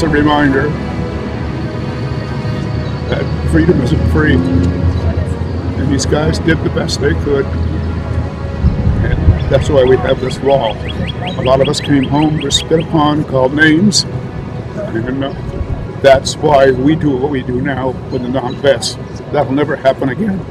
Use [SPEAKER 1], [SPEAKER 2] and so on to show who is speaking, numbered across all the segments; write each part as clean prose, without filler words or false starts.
[SPEAKER 1] a reminder that freedom isn't free. And these guys did the best they could. And that's why we have this law. A lot of us came home, were spit upon, called names. And that's why we do what we do now with the non-vets. That'll never happen again.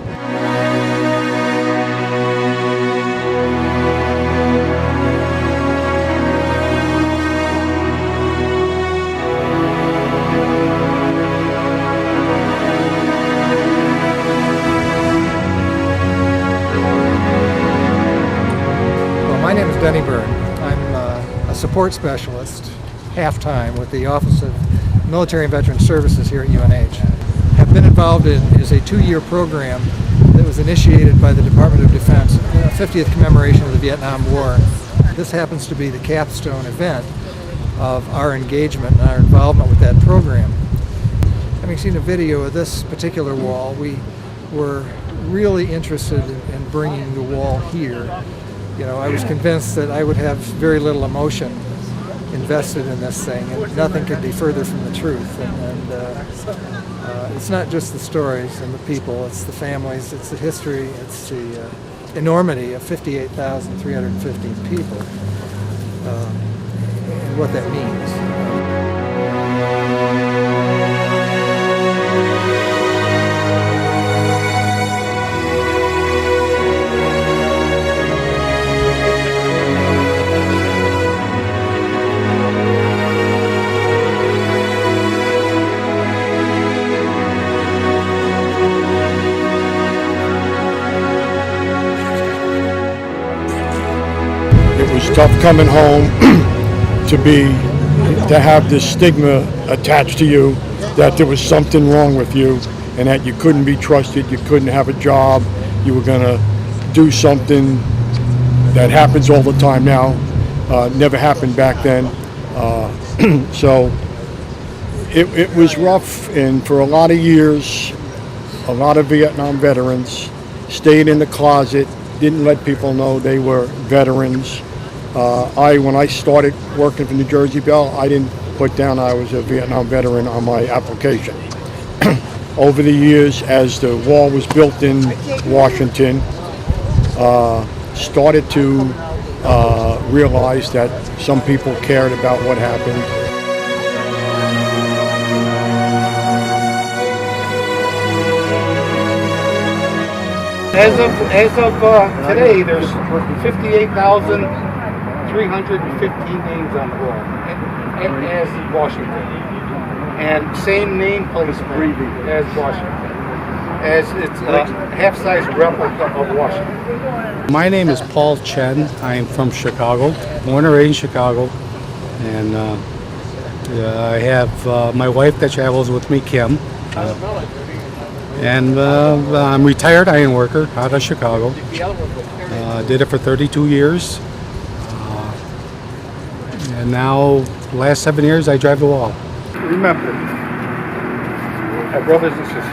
[SPEAKER 2] My name is I'm a support specialist, half-time, with the Office of Military and Veteran Services here at UNH. Have been involved in is a 2-year program that was initiated by the Department of Defense, 50th commemoration of the Vietnam War. This happens to be the capstone event of our engagement and our involvement with that program. Having seen a video of this particular wall, we were really interested in bringing the wall here. You know, I was convinced that I would have very little emotion invested in this thing, and nothing could be further from the truth. And it's not just the stories and the people, it's the families, it's the history, it's the enormity of 58,315 people, and what that means.
[SPEAKER 3] It was tough coming home to have this stigma attached to you that there was something wrong with you and that you couldn't be trusted, you couldn't have a job, you were going to do something that happens all the time now, never happened back then. So it was rough, and for a lot of years, a lot of Vietnam veterans stayed in the closet, didn't let people know they were veterans. When I started working for New Jersey Bell, I didn't put down I was a Vietnam veteran on my application. Over the years, as the wall was built in Washington, started to realize that some people cared about what happened.
[SPEAKER 4] As of today, there's 58,315 names on the wall, as Washington, and same name placement as Washington, as it's a half-size replica of Washington.
[SPEAKER 5] My name is Paul Chen. I am from Chicago, born and raised in Chicago, and I have my wife that travels with me, Kim. And I'm retired iron worker out of Chicago. Did it for 32 years. And now, the last 7 years, I drive the wall.
[SPEAKER 4] Remember, our brothers and sisters.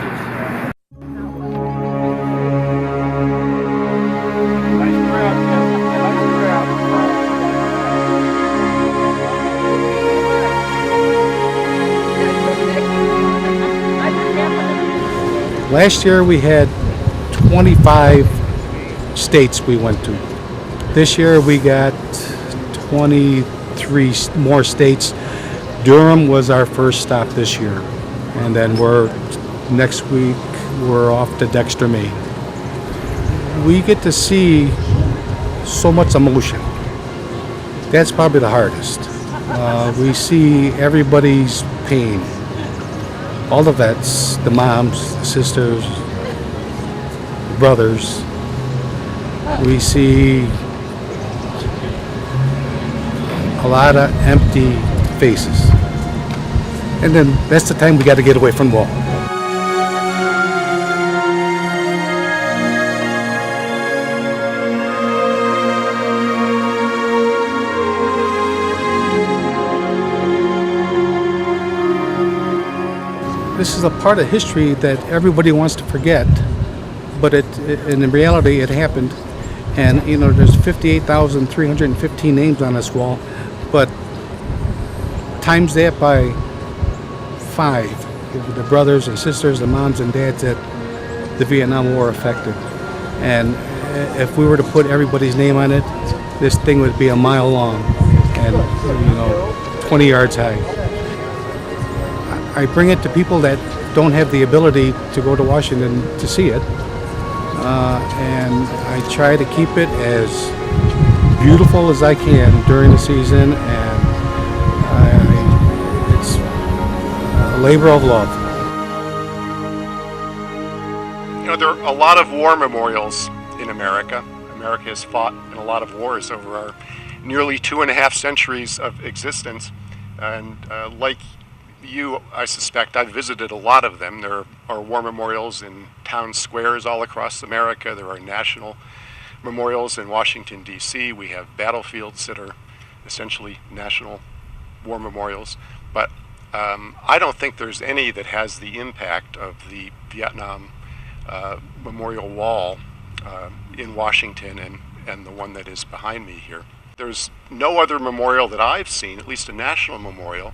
[SPEAKER 5] Last year we had 25 states we went to. This year we got 23 more states. Durham was our first stop this year. And then next week we're off to Dexter, Maine. We get to see so much emotion. That's probably the hardest. We see everybody's pain. All the vets, the moms, the sisters, brothers. We see a lot of empty faces. And then that's the time we got to get away from the wall. This is a part of history that everybody wants to forget, but in reality it happened. And you know, there's 58,315 names on this wall, but times that by 5, the brothers and sisters, the moms and dads that the Vietnam War affected. And if we were to put everybody's name on it, this thing would be a mile long and 20 yards high. I bring it to people that don't have the ability to go to Washington to see it, and I try to keep it as beautiful as I can during the season, and it's a labor of love.
[SPEAKER 6] There are a lot of war memorials in America. America has fought in a lot of wars over our nearly 2.5 centuries of existence, and like you, I suspect, I've visited a lot of them. There are war memorials in town squares all across America. There are national memorials in Washington, D.C. We have battlefields that are essentially national war memorials. But I don't think there's any that has the impact of the Vietnam Memorial Wall in Washington and the one that is behind me here. There's no other memorial that I've seen, at least a national memorial,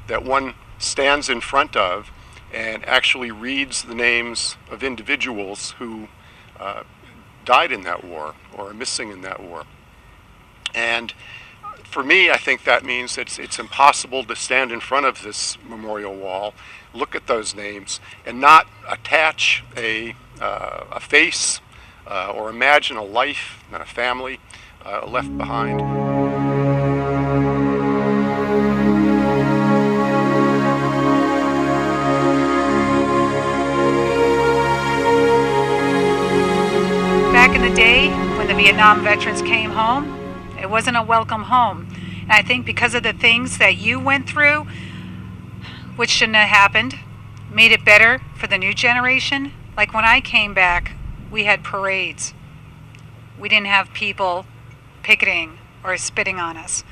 [SPEAKER 6] that one stands in front of and actually reads the names of individuals who died in that war or are missing in that war. And for me, I think that means it's impossible to stand in front of this memorial wall, look at those names, and not attach a face or imagine a life and a family left behind.
[SPEAKER 7] Back in the day when the Vietnam veterans came home, it wasn't a welcome home. And I think because of the things that you went through, which shouldn't have happened, made it better for the new generation. Like when I came back, we had parades. We didn't have people picketing or spitting on us.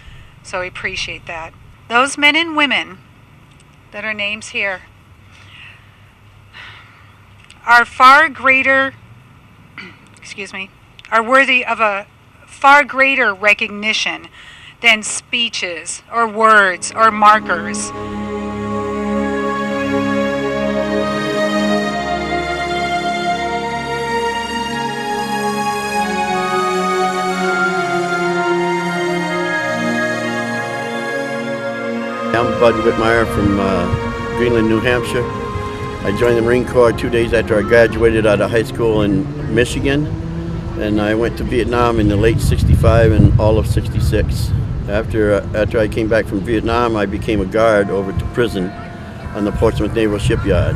[SPEAKER 7] So I appreciate that. Those men and women that are names here are far greater, are worthy of a far greater recognition than speeches or words or markers.
[SPEAKER 8] I'm Bud Whitmire from Greenland, New Hampshire. I joined the Marine Corps 2 days after I graduated out of high school in Michigan, and I went to Vietnam in the late '65 and all of '66. After I came back from Vietnam, I became a guard over to prison on the Portsmouth Naval Shipyard,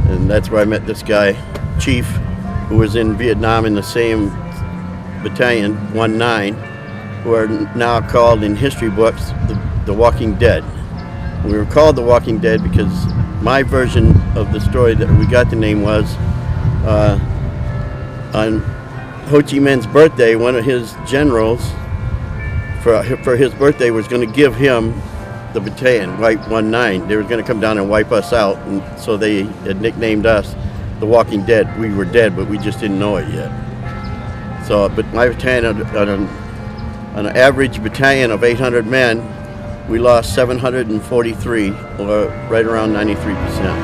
[SPEAKER 8] and that's where I met this guy, Chief, who was in Vietnam in the same battalion, 19, who are now called in history books the Walking Dead. We were called the Walking Dead because my version of the story that we got the name was on Ho Chi Minh's birthday, one of his generals for his birthday was going to give him the battalion, White 19. They were going to come down and wipe us out, and so they had nicknamed us the Walking Dead. We were dead, but we just didn't know it yet. So, but my battalion, on an average battalion of 800 men, we lost 743, or right around 93%.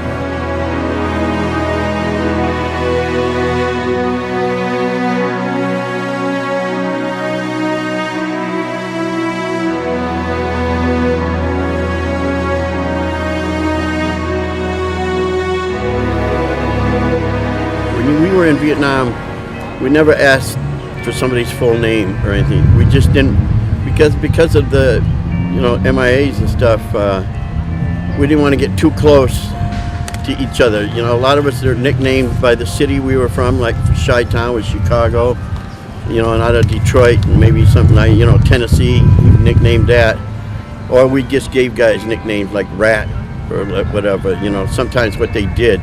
[SPEAKER 8] When we were in Vietnam, we never asked for somebody's full name or anything. We just didn't, because of the MIAs and stuff, we didn't want to get too close to each other. A lot of us are nicknamed by the city we were from, like Chi-Town was Chicago, and out of Detroit, and maybe something like, Tennessee, we nicknamed that. Or we just gave guys nicknames like Rat or whatever, sometimes what they did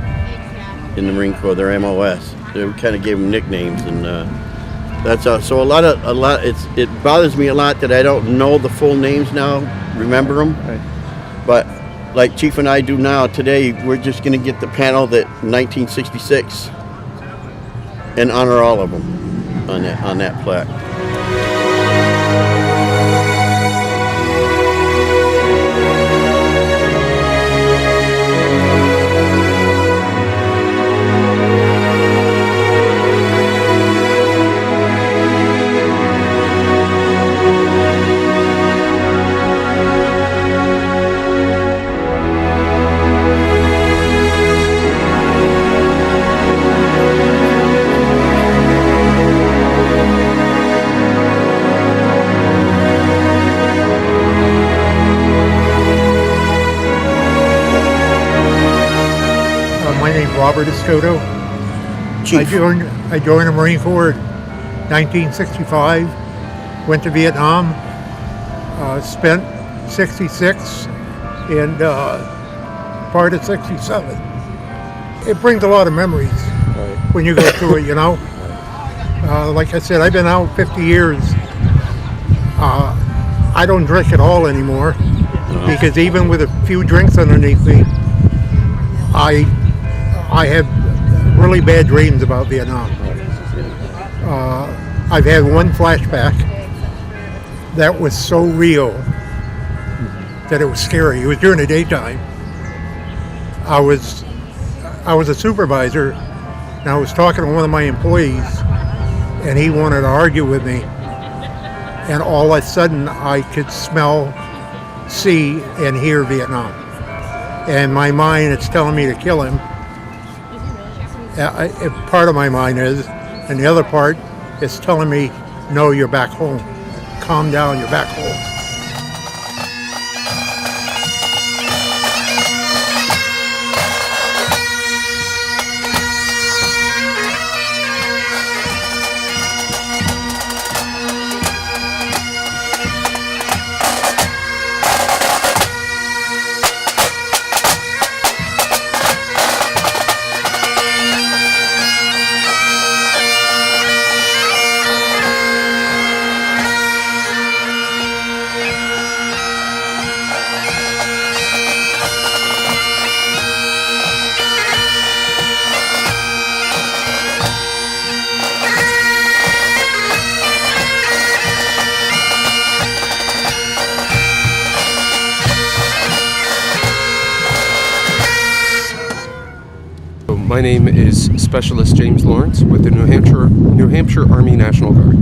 [SPEAKER 8] in the Marine Corps, their MOS. We kind of gave them nicknames, and that's so it bothers me a lot that I don't know the full names now, remember them. Right. But like Chief and I do now today, we're just going to get the panel that 1966 and honor all of them on that plaque.
[SPEAKER 9] My name's Robert Escoto.
[SPEAKER 8] Chief.
[SPEAKER 9] I joined the Marine Corps in 1965. Went to Vietnam. Spent 66 and part of 67. It brings a lot of memories when you go through it, you know. Like I said, I've been out 50 years. I don't drink at all anymore because even with a few drinks underneath me, I have really bad dreams about Vietnam. I've had one flashback that was so real that it was scary. It was during the daytime. I was a supervisor, and I was talking to one of my employees, and he wanted to argue with me. And all of a sudden, I could smell, see, and hear Vietnam. And my mind, it's telling me to kill him. Part of my mind is, and the other part is telling me, no, you're back home. Calm down, you're back home.
[SPEAKER 10] My name is Specialist James Lawrence with the New Hampshire Army National Guard.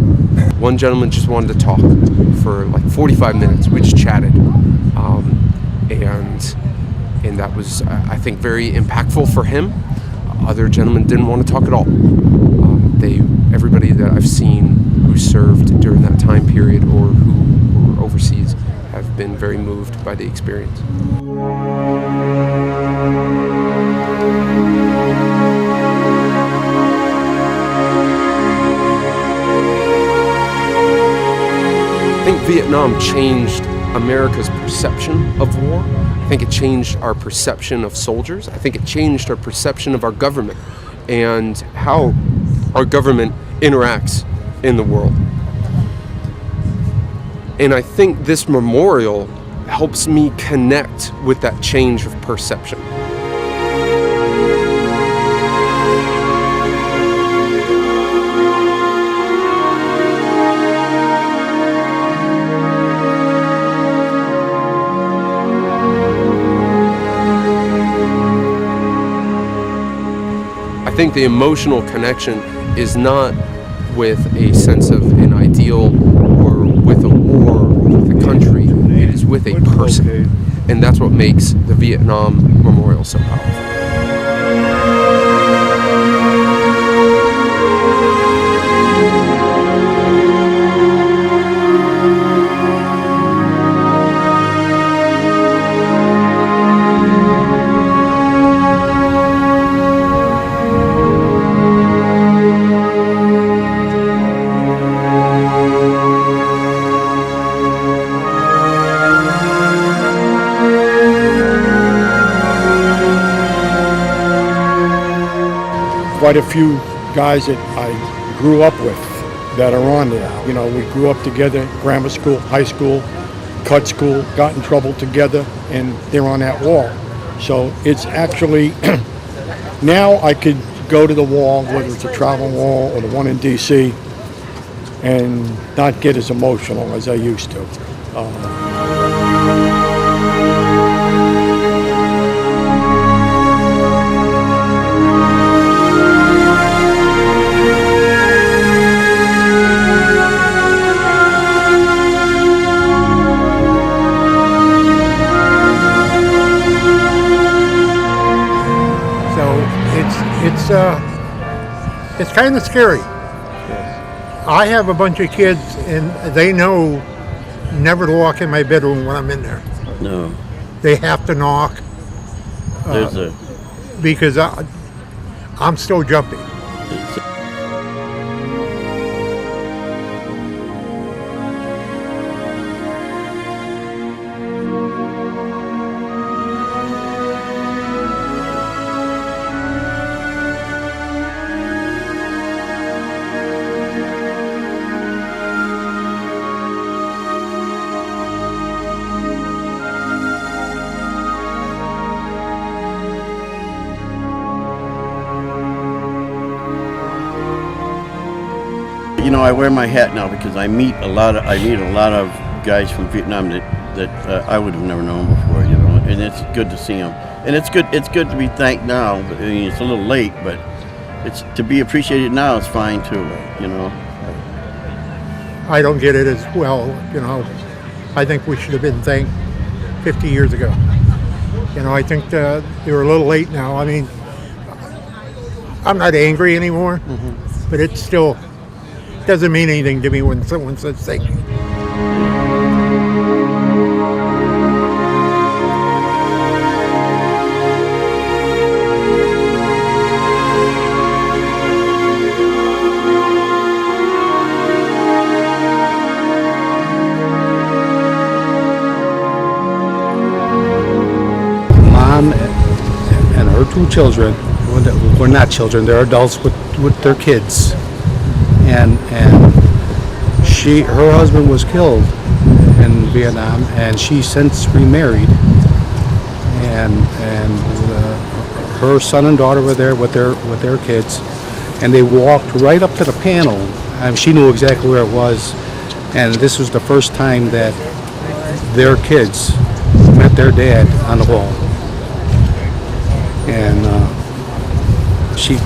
[SPEAKER 10] One gentleman just wanted to talk for like 45 minutes. We just chatted, and that was, I think, very impactful for him. Other gentlemen didn't want to talk at all. Everybody that I've seen who served during that time period or who were overseas have been very moved by the experience. I think Vietnam changed America's perception of war. I think it changed our perception of soldiers. I think it changed our perception of our government and how our government interacts in the world. And I think this memorial helps me connect with that change of perception. I think the emotional connection is not with a sense of an ideal or with a war or with a country. It is with a person. And that's what makes the Vietnam Memorial so powerful.
[SPEAKER 3] Quite a few guys that I grew up with that are on there. You know, we grew up together, grammar school, high school, cut school, got in trouble together, and they're on that wall. So it's actually, now I could go to the wall, whether it's a travel wall or the one in DC, and not get as emotional as I used to.
[SPEAKER 9] It's kind of scary. I have a bunch of kids, and they know never to walk in my bedroom when I'm in there.
[SPEAKER 8] No.
[SPEAKER 9] They have to knock.
[SPEAKER 8] There's a
[SPEAKER 9] because I'm still jumping.
[SPEAKER 8] You know, I wear my hat now because I meet a lot of guys from Vietnam that I would have never known before. You know, and it's good to see them. And it's good to be thanked now. But, I mean, it's a little late, but it's to be appreciated now is fine too. You know.
[SPEAKER 9] I don't get it as well. You know, I think we should have been thanked 50 years ago. You know, I think they were a little late now. I mean, I'm not angry anymore, but it's still. Doesn't mean anything to me when someone says thank you.
[SPEAKER 5] Mom and her two children, were not children, they're adults with their kids. And her husband was killed in Vietnam, and she since remarried, and her son and daughter were there with their kids, and they walked right up to the panel. She knew exactly where it was, and this was the first time that their kids met their dad on the wall, and she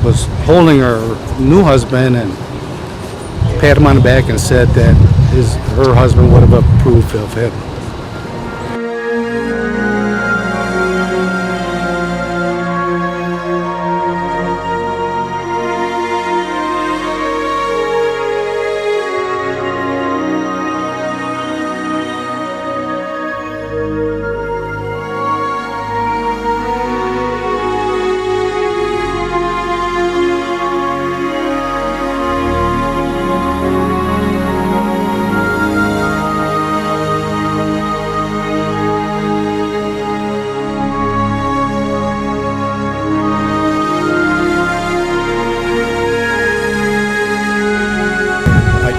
[SPEAKER 5] was holding her new husband and pat him on the back and said that her husband would have approved of him.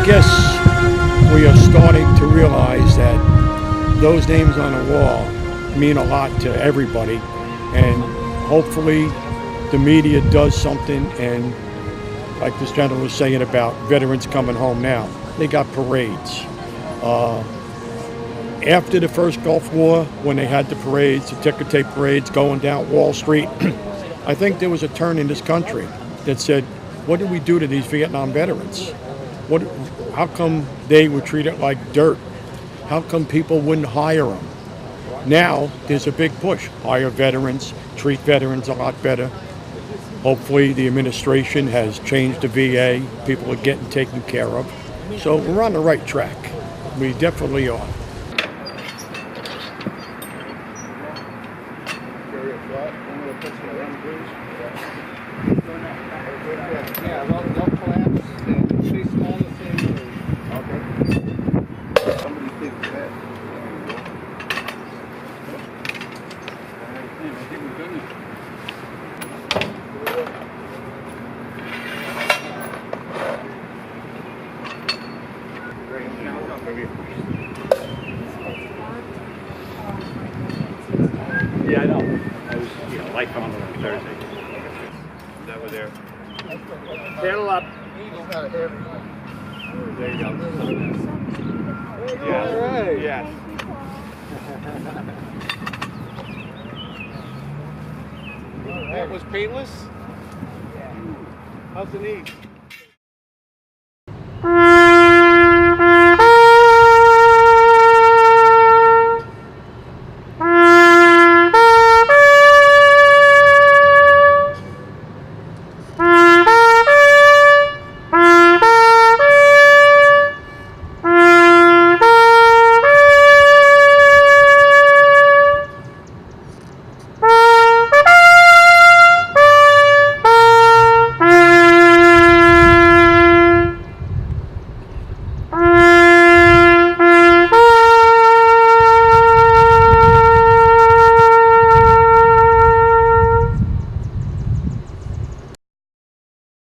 [SPEAKER 3] I guess we are starting to realize that those names on the wall mean a lot to everybody, and hopefully the media does something. And like this gentleman was saying about veterans coming home now, they got parades. After the first Gulf War, when they had the parades, the ticker tape parades going down Wall Street, I think there was a turn in this country that said, what did we do to these Vietnam veterans? How come they were treated like dirt? How come people wouldn't hire them? Now there's a big push. Hire veterans, treat veterans a lot better. Hopefully the administration has changed the VA. People are getting taken care of. So we're on the right track. We definitely are.
[SPEAKER 11] Yeah, I know. I was, light on Thursday. That was there. Saddle up. There you go. Yeah. All right. Yes. That was painless? How's the knee?